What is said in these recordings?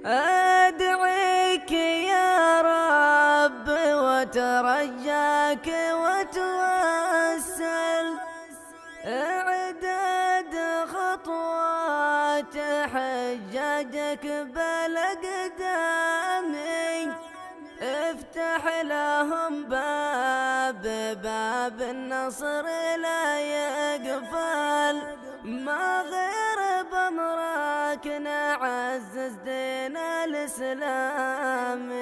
أدعيك يا رب وترجاك وتوسل، اعداد خطوات حجاجك بالأقدامي، افتح لهم باب النصر لا يقفل، ما غير بأمرك نعزز دين الإسلامي.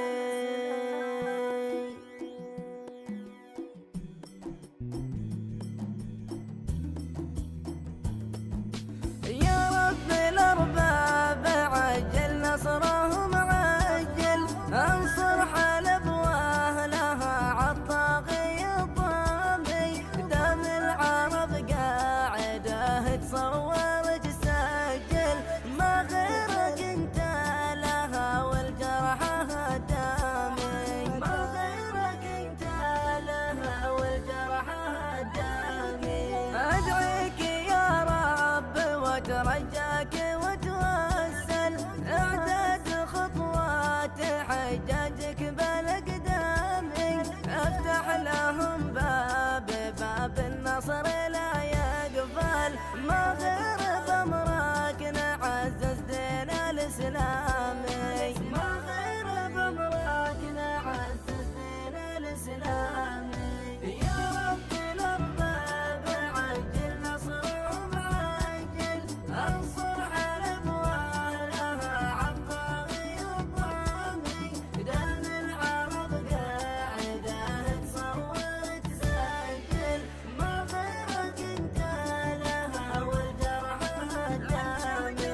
يا رب الأرباب عجل نصرهم عجل، انصر حلب واهلها عالطاغي الضامي، دام العرب قاعده تصور تسجل، ما غيرك انت لها والجرحى دامي، ما غيرك انت لها والجرحى دامي. ادعيك يا رب وترجاك وتوسل، اعداد خطوات حجاجك بالأقدامي، افتح لهم باب النصر لا يقفل، ما غير بأمرك نعزز دين الإسلامي، ما غير بأمرك نعزز دين الإسلامي. يا رب الأرباب عجل نصرهم عجل، انصر حلب واهلها عالطاغي الضامي، دام العرب قاعده تصور تسجل، ما غيرك انت لها والجرحى دامي.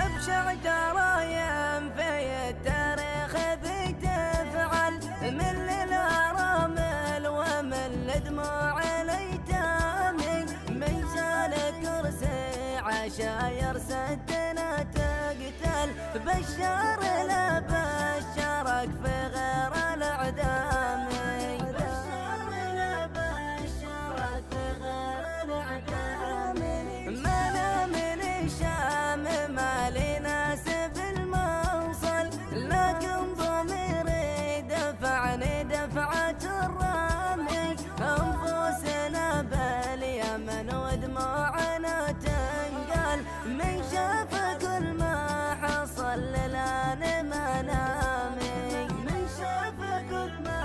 ابشع جرايم في التاريخ ذي تفعل، من للارامل ومن لدموع الايتامي، من شال كرسي عشاير سدنا تقتل، بشار لا بشرك في غير الاعدامي، بشار لا بشرك في غير الاعدامي. مانا من الشام مالي ناسب الموصل، لكن ضميري دفعني دفعة الرامي، انفسنا باليمن ودموعنا تنقل، من شاف كل ما حصل للآن منامي، من شاف كل ما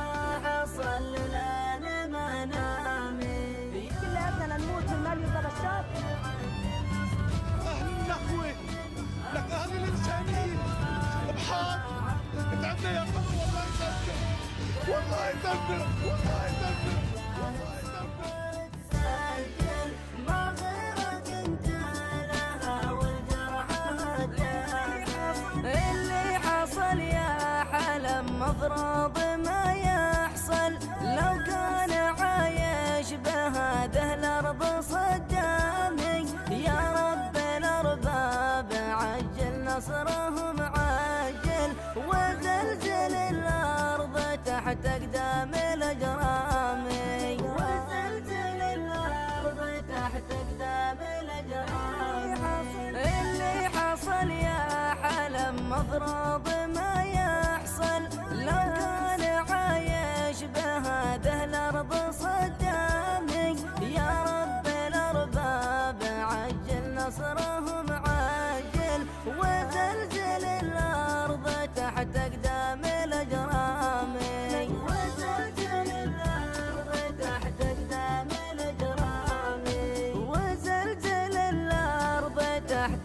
حصل للآن منامي. كل أبننا نموت في المال يضرب الشاب. أهل النخوة لك، أهل الإنسانية بحار تعبنا يا قمر، والله تعبنا، والله تعبنا، والله تعبنا، والله تعبنا. تسجل، ما غيرك انت لها والجرحى دامي، اللي حصل يا حلم مضروب ما يحصل، لو كان عايش بهذه الأرض صدامي، يا رب الأرباب عجل نصرهم عجل، وزلزل الأرض تحت أقدام الأجرامي، وزلزل الأرض تحت أقدام الأجرامي. اللي حصل يا حلم مضروب ما يحصل، لو كان عايش بهذه الأرض صدامي، يا رب الأرباب عجل نصرهم عجل، وزلزل الأرض تحت أقدام الأجرامي، وزلزل الأرض تحت أقدام الأجرامي، وزلزل الأرض تحت